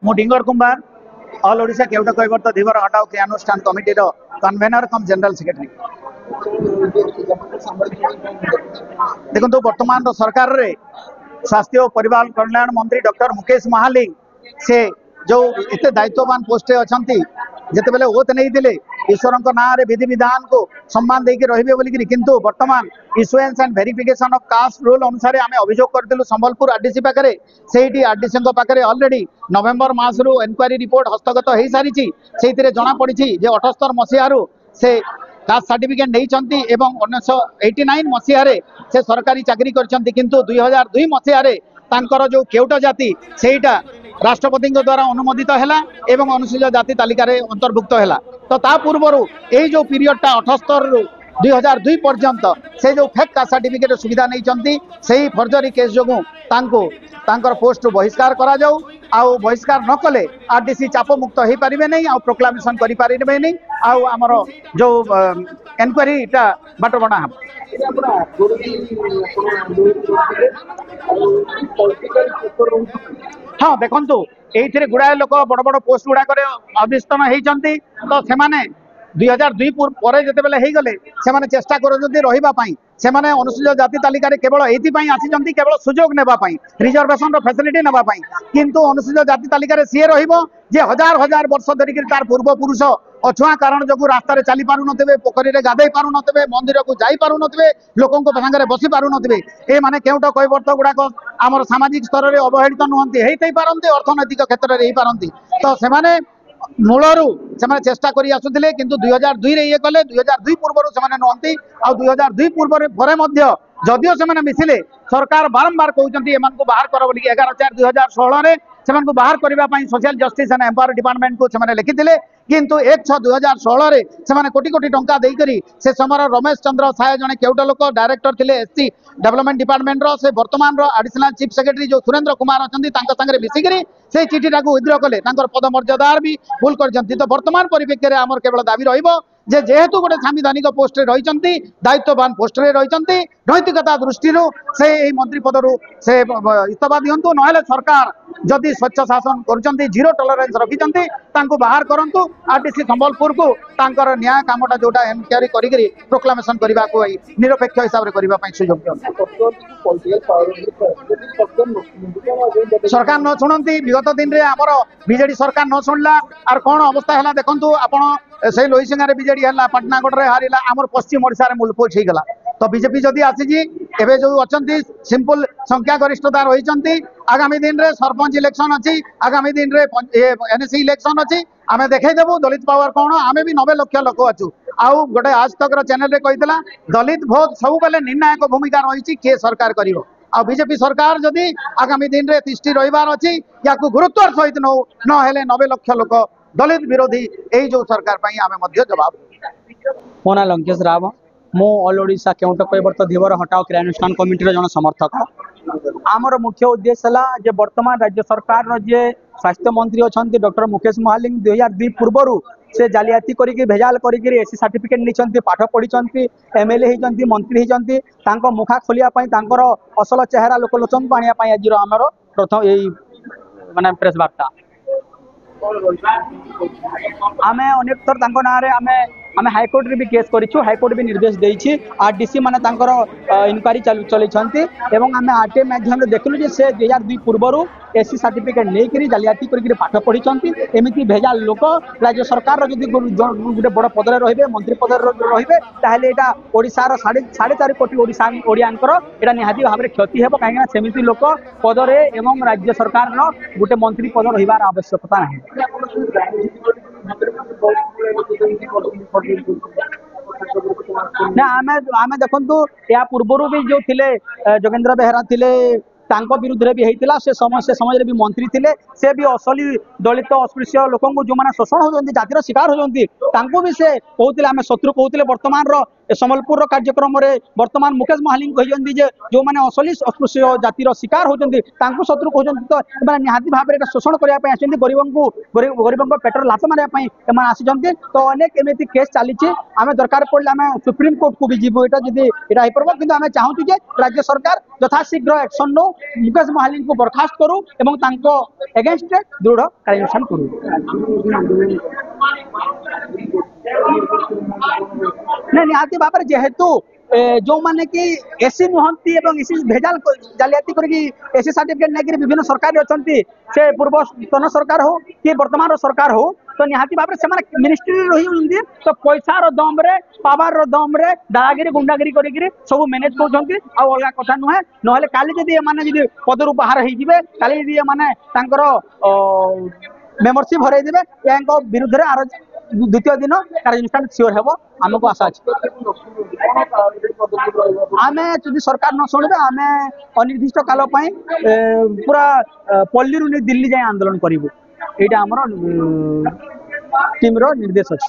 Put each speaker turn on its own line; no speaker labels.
मु डिंगर कुंभार ऑल ओडिशा केवटा कैवर्त धीवर हटाओ क्रियानुष्ठान committee convener कम general secretary. देखो वर्तमान सरकार रे स्वास्थ्य और परिवार कल्याण मंत्री डॉक्टर मुकेश महालिंग से जो एते दायित्ववान पोस्ट अच्छा जिते बेले ओत नहीं दिले ईश्वर ना विधि विधान को सम्मान देके रहिबे बोलिकी किंतु वर्तमान issuance and verification of caste rule अनुसार आम अभियोग करथिलु संबलपुर आरडीसी पाखरे सेठी आरडीसी पाखरे ऑलरेडी नवेम्बर मास रु एनक्वायरी रिपोर्ट हस्तगत हो सारी से जना पड़ी जे 78 मसीह से कास्ट सर्टिफिकेट नहीं एवं 1989 मसीह से सरकारी चाकरी करछंती किंतु 2002 मसीह तांकर जो केउट जाति सेटा राष्ट्रपति द्वारा अनुमोदित है एवं अनुसूचित जाति तालिका अंतर्भुक्त है। तो ता पूर्व यही जो पीरियडटा 78 रु 2002 पर्यंत से जो फेक कास्ट सर्टिफिकेट सुविधा नहीं से फर्जरी केस जो तांकर पोस्ट बहिष्कार करा जाऊ आउ बहिष्कार न कले आरडीसी चाप मुक्त हो पारे नहीं आउ प्रोक्लामेशन करि पारिबे नहीं आउ आमर जो एनक्वायरी बाटबणा हम हाँ देखु ये गुड़ाए लोक बड़ बड़ पोस्ट गुड़ाक अभिस्तन होती तो से 2002 पर जितेबाला हो गले से चेष्टा कर अनुसूचित जाति तालिका केवल ये आसी केवल सुजोग नापी रिजर्वेशन फैसिलिटी नापी किंतु अनुसूचित जाति तालिका सी जे हजार हजार वर्ष धरिक तार पूर्वपुरुष अछुआ कारण जो रास्ता चली पार थे पोखरी में गाधे पार थे मंदिर को जाई पार थे लोकों सागर बसी पार थे ये मैंने केवट कैवर्त गुड़ाक आम सामाजिक स्तर में अवहेलित नुहति पारती अर्थनैतिक क्षेत्र में पारती तो से मूलरू से चेष्टा कर आसुले किंतु 2002 रे ये कले 2002 पूर्व से नुहति आ 2002 पूर्व जदियो से मिसिले सरकार बारंबार कहते बाहर कर 11/4/2016 से बाहर करने social justice and empower department को से लिखिले किंतु 1/6/2016 से कोटी कोटी टंका देकरी से समय रमेश चंद्र साय जने केउटा लोक डायरेक्टर थिले एससी डेवलपमेंट डिपार्टमेंट रो से वर्तमान रो एडिशनल चीफ सेक्रेटरी जो सुरेंद्र कुमार अछंती तांका संगे मिसिकरी से चिठीटा को विद्रोह कले तांकर पदमर्यादार भी भूल करजंती तो वर्तमान परिप्रेक्षी में आमर केवल दाबी रहिबो जे जेहेतु गोटे संविधानिक पोस्ट रही दायित्ववान पोस्ट रही नैतिकता दृष्टि से मंत्री पदर से इस्तीफा दिंतु ना सरकार जदि स्वच्छ शासन कर जीरो टॉलरेंस रखिंट बाहर करूँ आरटीसी संबलपुर को तांकर न्याय कामटा जोटा एनक्वायरी करी प्रोक्लामेशन करने को निरपेक्ष हिसाब से करने सुजोग सरकार न शुणती विगत दिन में आमर बीजेडी सरकार न शुणला आर कौन अवस्था है देखु आपण से लोईसिंगा बीजेडी है पाटनागढ़ में हारिला आमर पश्चिम ओडिशा रे मूलपोच होगला तो बीजेपी जदि आसी एवं जो अच्छा सिंपल संख्या गरिष्ठता रही आगामी दिन में सरपंच इलेक्शन अच्छी आगामी दिन में एनएससी इलेक्शन अच्छी आम देखदेबू दलित पावर कौन आम भी 90 लाख लोक अच्छु आउ गोटे आज तक चैनल रे कही दलित भोट सब बेले निर्णायक भूमिका रही किए सरकार कर बीजेपी सरकार जदि आगामी दिन में तिष्टि रही अच्छी या गुरुत्वर सहित न 90 लाख लोक दलित विरोधी यही जो सरकार पर आम जवाब
मो ना लंकेश राव मो ऑल ओडिशा केवट कैवर्त धीवर हटाओ क्रियानुष्ठान कमिटी जन समर्थक आमर मुख्य उद्देश्य है वर्तमान राज्य सरकार जे स्वास्थ्य मंत्री अच्छा डॉक्टर मुकेश महालिंग 2002 पूर्वर से जालियाती करी भेजाल करी एससी सर्टिफिकेट नहीं पाठ पढ़ी एमएलए होती मंत्री होती मुखा खोलिया असल चेहरा लोकलोचन को आने आज आमर प्रथम यही माने प्रेस वार्ता आम अनेक थर ना आम हाईकोर्ट रे भी केस करिछु हाईकोर्ट भी निर्देश देछि आरडीसी माने तांकर इनक्वारी चलैछंती एवं आम आरटीए माध्यम रे देखलु जे से 2002 पूर्वरु एससी सर्टिफिकेट नै करी जालियाती करी पाठ पढ़िछंती एमिति भेजाल लोक राज्य सरकार रो जदी गोटे बड़ पद रे रहिबे मंत्री पद रे रहिबे ताहेले एटा ओडिसा रो 4.5 कोटी ओडियानकर एटा निहाती भाव रे क्षति हेबो काहेना सेमिति लोक पद रे एवं राज्य सरकार रो गोटे मंत्री पद रहिबार आवश्यकता नाही ना आमे देखंतु या पूर्वरु भी जो थिले जोगेंद्र बेहरा थिले तांको विरुद्ध भी होता से समय भी मंत्री थिले से भी असली दलित अस्पृश्य लोक जो मैंने शोषण होती जातिर शिकार होती भी से कहते आम शत्रु कहते वर्तमान सम्बलपुर कार्यक्रम रे वर्तमान मुकेश महाली कहते जे जो मैंने असली अस्पृश्य जातिर शिकार होती शत्रु कहते तो एम निहाती भाव में शोषण करने गरीबों पेटर लात मारे आसी तो अनेक एमती केस चली आम दरकार पड़े आम सुप्रीम कोर्ट को भी जीवु यहाँ जब यहाँ हो पार्ब कि आम चाहूँ जे राज्य सरकार यथाशीघ्र एक्शन नो मुकेश महाली को बर्खास्त करूँ एगेन्स्ट दृढ़ कार्यानुष्ठान करूँ। निहाती भाव में जेहेतु जो माने कि एसी नुहंती एवं एसी भेजाल जालियाती करके एसी सर्टिफिकेट नहीं विभिन्न सरकार अच्छी से पूर्वतन सरकार हो कि वर्तमान सरकार हो तो निहाती भाव में मिनिस्ट्री रही तो पैसार दम रे पावर दम रे दादागिरी गुंडागिरी करी सब मैनेज कर अलग कथा नुहे ना काली जदि एमाने पदरू बाहर होइजिबे काली जदि एमाने तांकर मेंबरशिप हरई देबे या विरुद्ध रे आर द्वितीय दिन कार्यानुष्ठान सियोर हेबो आमको आशा अछि। आमे जदि सरकार न शुणवे आमे अनिर्दिष्ट काल पई पूरा पल्ली रु दिल्ली जाए आंदोलन करिवु एटा हमर टीम रो निर्देश अछि।